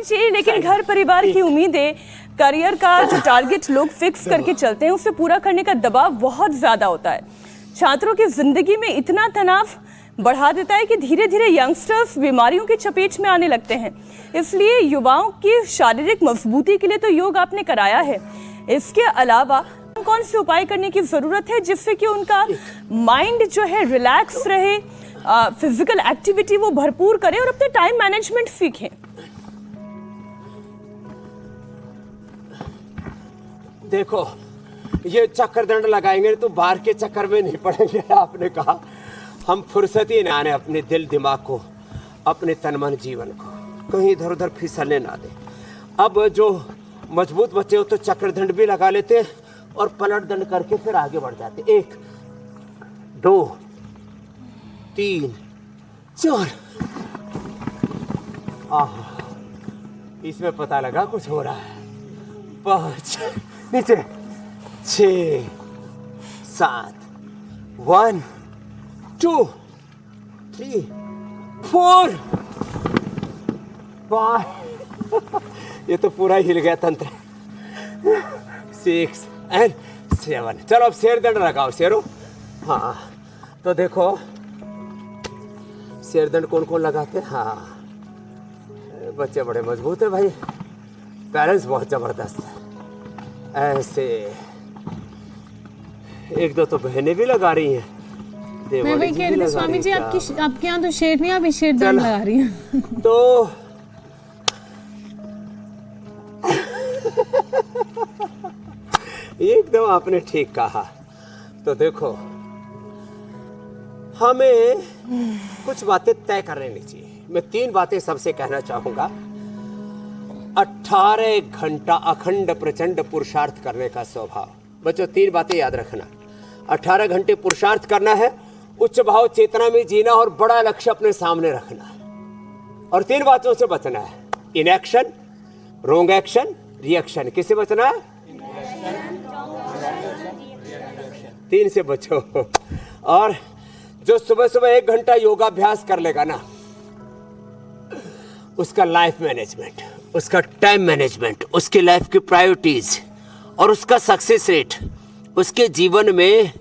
जी, लेकिन घर परिवार की उम्मीदें, करियर का जो टारगेट लोग फिक्स करके चलते हैं उसे पूरा करने का दबाव बहुत ज्यादा होता है। छात्रों की जिंदगी में इतना तनाव बढ़ा देता है कि धीरे धीरे यंगस्टर्स बीमारियों की चपेट में आने लगते हैं। इसलिए युवाओं की शारीरिक मजबूती के लिए तो योग आपने कराया है, इसके अलावा कौन से उपाय करने की जरूरत है जिससे कि उनका माइंड जो है रिलैक्स रहे, फिजिकल एक्टिविटी वो भरपूर करें और अपने टाइम मैनेजमेंट सीखें? देखो, ये चक्कर दंड लगाएंगे तो बाहर के चक्कर में नहीं पड़ेंगे। आपने कहा हम फुर्सत ही ना आने अपने दिल दिमाग को, अपने तन मन जीवन को कहीं इधर उधर फिसलने ना दे। अब जो मजबूत बच्चे हो तो चक्कर दंड भी लगा लेते हैं और पलट दंड करके फिर आगे बढ़ जाते। 1 2 3 4। इसमें पता लगा कुछ हो रहा है। 5 नीचे 6 7 1 2 3 4 5 ये तो पूरा हिल गया तंत्र। 6 एंड 7। चलो अब शेर दंड लगाओ शेरों। हाँ तो देखो शेर दंड कौन कौन लगाते हैं। हाँ बच्चे बड़े मजबूत है भाई, बैलेंस बहुत जबरदस्त है। ऐसे 1-2 तो बहनें भी लगा रही हैं। मैं वही कह रही थी स्वामी जी, आपके यहाँ तो शेर नहीं, अभी शेर दंड लगा रही हैं। तो एकदम आपने ठीक कहा। तो देखो हमें कुछ बातें तय कर लेनी चाहिए। मैं 3 बातें सबसे कहना चाहूंगा। 18 घंटा अखंड प्रचंड पुरुषार्थ करने का स्वभाव। बच्चों 3 बातें याद रखना। 18 घंटे पुरुषार्थ करना है, उच्च भाव चेतना में जीना और बड़ा लक्ष्य अपने सामने रखना है। और 3 बातों से बचना है। इनएक्शन, रोंग एक्शन, रिएक्शन। किससे बचना है? 3 से बचो। और जो सुबह सुबह 1 घंटा योगाभ्यास कर लेगा ना, उसका लाइफ मैनेजमेंट, उसका टाइम मैनेजमेंट, उसकी लाइफ की प्रायोरिटीज और उसका सक्सेस रेट, उसके जीवन में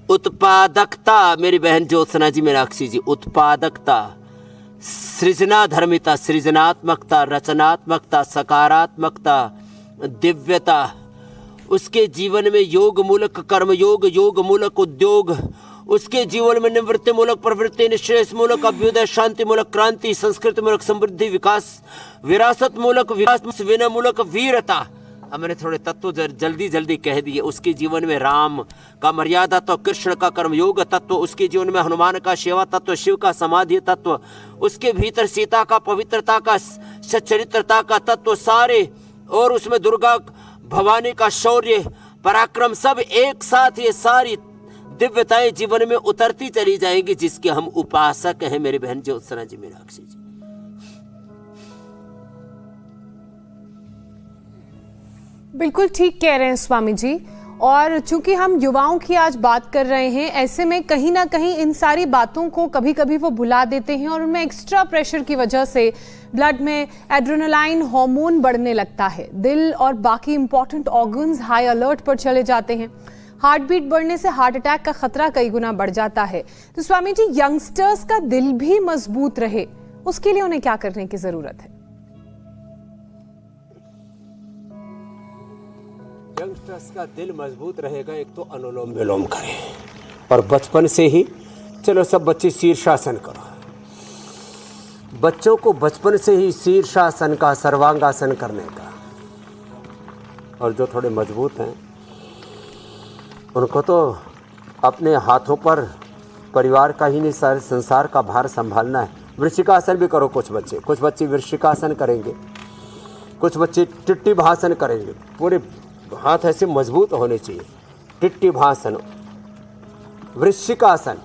उत्पादकता, मेरी बहन ज्योत्सना जी, मीनाक्षी जी, उत्पादकता, सृजनाधर्मिता, सृजनात्मकता, रचनात्मकता, सकारात्मकता, दिव्यता, उसके जीवन में योग मूलक कर्म योग, योग मूलक उद्योग, उसके जीवन में निवृत्ति मूलक प्रवृत्ति, निश्रेष मूलक अभ्युदय, शांति मूलक क्रांति, संस्कृति मूलक समृद्धि, विकास, विरासत मूलक विकास, विनय मूलक वीरता। अब मैंने थोड़े तत्व जल्दी कह दिए। उसके जीवन में राम का मर्यादा तत्व, कृष्ण का कर्मयोग तत्व, उसके जीवन में हनुमान का सेवा तत्व, शिव का समाधि तत्व, उसके भीतर सीता का पवित्रता का, सच्चरित्रता का तत्व सारे, और उसमें दुर्गा भवानी का शौर्य पराक्रम, सब एक साथ ये सारी दिव्यताएं जीवन में उतरती चली जाएंगी, जिसके हम उपासक हैं मेरी बहन ज्योत्सना जी, मीनाक्षी जी। बिल्कुल ठीक कह रहे हैं स्वामी जी। और चूंकि हम युवाओं की आज बात कर रहे हैं, ऐसे में कहीं ना कहीं इन सारी बातों को कभी कभी वो भुला देते हैं और उनमें एक्स्ट्रा प्रेशर की वजह से ब्लड में एड्रेनालाइन हार्मोन बढ़ने लगता है। दिल और बाकी इंपॉर्टेंट ऑर्गन्स हाई अलर्ट पर चले जाते हैं। हार्ट बीट बढ़ने से हार्ट अटैक का खतरा कई गुना बढ़ जाता है। तो स्वामी जी, यंगस्टर्स का दिल भी मजबूत रहे, उसके लिए उन्हें क्या करने की जरूरत है? यंगस्टर्स का दिल मजबूत रहेगा, एक तो अनुलोम विलोम करें, और बचपन से ही, चलो सब बच्चे शीर्षासन करो। बच्चों को बचपन से ही शीर्षासन का, सर्वांगासन करने का। और जो थोड़े मजबूत हैं उनको तो अपने हाथों पर परिवार का ही नहीं, सारे संसार का भार संभालना है। वृश्चिकासन भी करो। कुछ बच्चे वृश्चिकासन करेंगे, कुछ बच्चे टिट्टी भासन करेंगे। पूरे हाथ ऐसे मजबूत होने चाहिए। टिट्टी भासन, वृश्चिकासन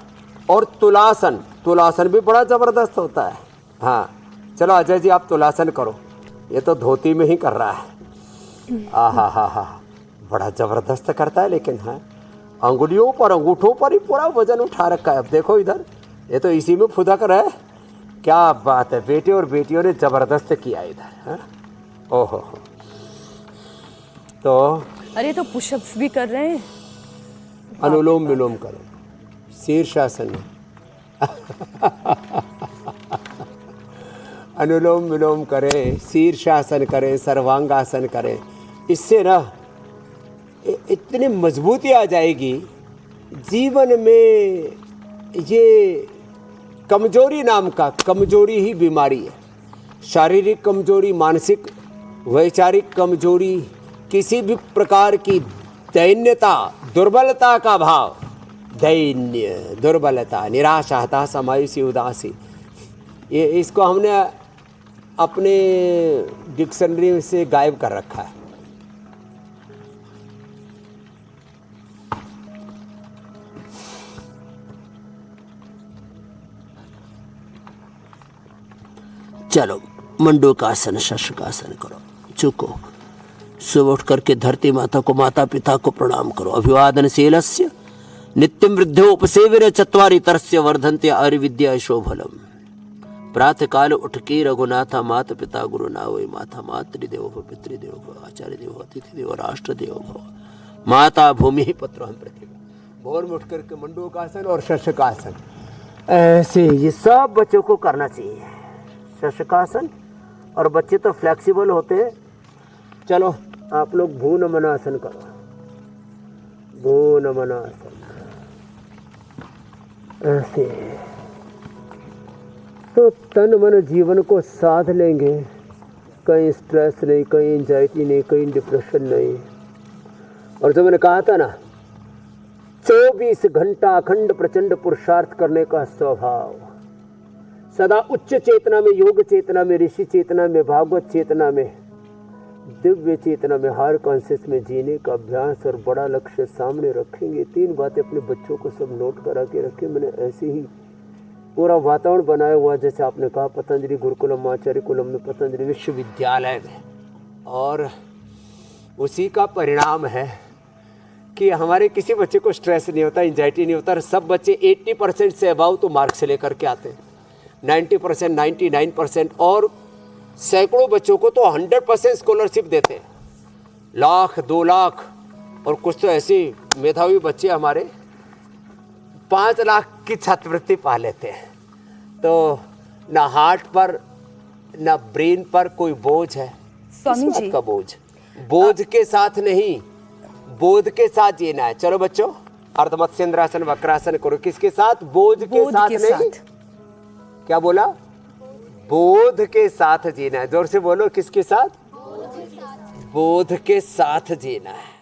और तुलासन। तुलासन भी बड़ा जबरदस्त होता है। हाँ चलो अजय जी आप तुलासन करो। ये तो धोती में ही कर रहा है। हा बड़ा जबरदस्त करता है। लेकिन हाँ, अंगुलियों पर, अंगूठों पर ही पूरा वजन उठा रखा है। अब देखो इधर, ये तो इसी में फुदक रहा है। क्या बात है, बेटे और बेटियों ने जबरदस्त किया इधर। हाँ ओहो, तो अरे तो पुशअप्स भी कर रहे हैं। अनुलोम विलोम करें, शीर्षासन अनुलोम विलोम करें, शीर्षासन करें, सर्वांगासन करें। इससे ना इतनी मजबूती आ जाएगी जीवन में। ये कमजोरी नाम का कमजोरी ही बीमारी है। शारीरिक कमजोरी, मानसिक वैचारिक कमजोरी, किसी भी प्रकार की दैन्यता, दुर्बलता का भाव, दैन्य, दुर्बलता, निराशा, हताशा, मायूसी, उदासी, ये इसको हमने अपने डिक्शनरी से गायब कर रखा है। चलो मंडूकासन, शशकासन करो, झुको, सुबह उठ करके धरती माता को, माता पिता को प्रणाम करो। अभिवादनशीलस्य नित्यं वृद्धो उपसेव्य चत्वारि तरस्य वर्धन्ते आयुर्विद्या शोभलम। प्रातः काल उठ के रघुनाथा माता पिता गुरु ना वै माता, मातृदेवो भव, पितृदेवो भव, आचार्य देवो, अतिथि देवो, राष्ट्र देवो भव, माता भूमि पुत्रो हम पृथ्वी। भोर में उठ करके मंडूकासन और शशकासन, ऐसे ये सब बच्चों को करना चाहिए। शशकासन, और बच्चे तो फ्लेक्सिबल होते हैं। चलो आप लोग भू नमनासन करो, भू नमनासन, ऐसे तो तन मन जीवन को साध लेंगे। कहीं स्ट्रेस नहीं, कहीं एंजाइटी नहीं, कहीं डिप्रेशन नहीं। और जो मैंने कहा था ना, 24 घंटा अखंड प्रचंड पुरुषार्थ करने का स्वभाव, सदा उच्च चेतना में, योग चेतना में, ऋषि चेतना में, भागवत चेतना में, दिव्य चेतना में, हायर कॉन्शियस में जीने का अभ्यास और बड़ा लक्ष्य सामने रखेंगे। 3 बातें अपने बच्चों को सब नोट करा के रखें। मैंने ऐसे ही पूरा वातावरण बनाया हुआ, जैसे आपने कहा पतंजलि गुरुकुलम, आचार्य कुलम में, पतंजलि विश्वविद्यालय में। और उसी का परिणाम है कि हमारे किसी बच्चे को स्ट्रेस नहीं होता, एंजाइटी नहीं होता। सब बच्चे 80% से अबाव तो मार्क्स लेकर के आते हैं, 90%, 99%, और सैकड़ों बच्चों को तो 100% स्कॉलरशिप देते हैं, 1 लाख 2 लाख। और कुछ तो ऐसे मेधावी बच्चे हमारे 5 लाख की छात्रवृत्ति पा लेते हैं। तो ना हार्ट पर ना ब्रेन पर कोई बोझ है। स्वामी इस बात जी, का बोझ के साथ नहीं, बोध के साथ जीना है। चलो बच्चों, अर्धमत्स्येंद्रासन, वक्रासन करो। किसके साथ? बोझ के साथ नहीं। क्या बोला? बोध के साथ जीना है। जोर से बोलो, किसके साथ? बोध के साथ जीना है।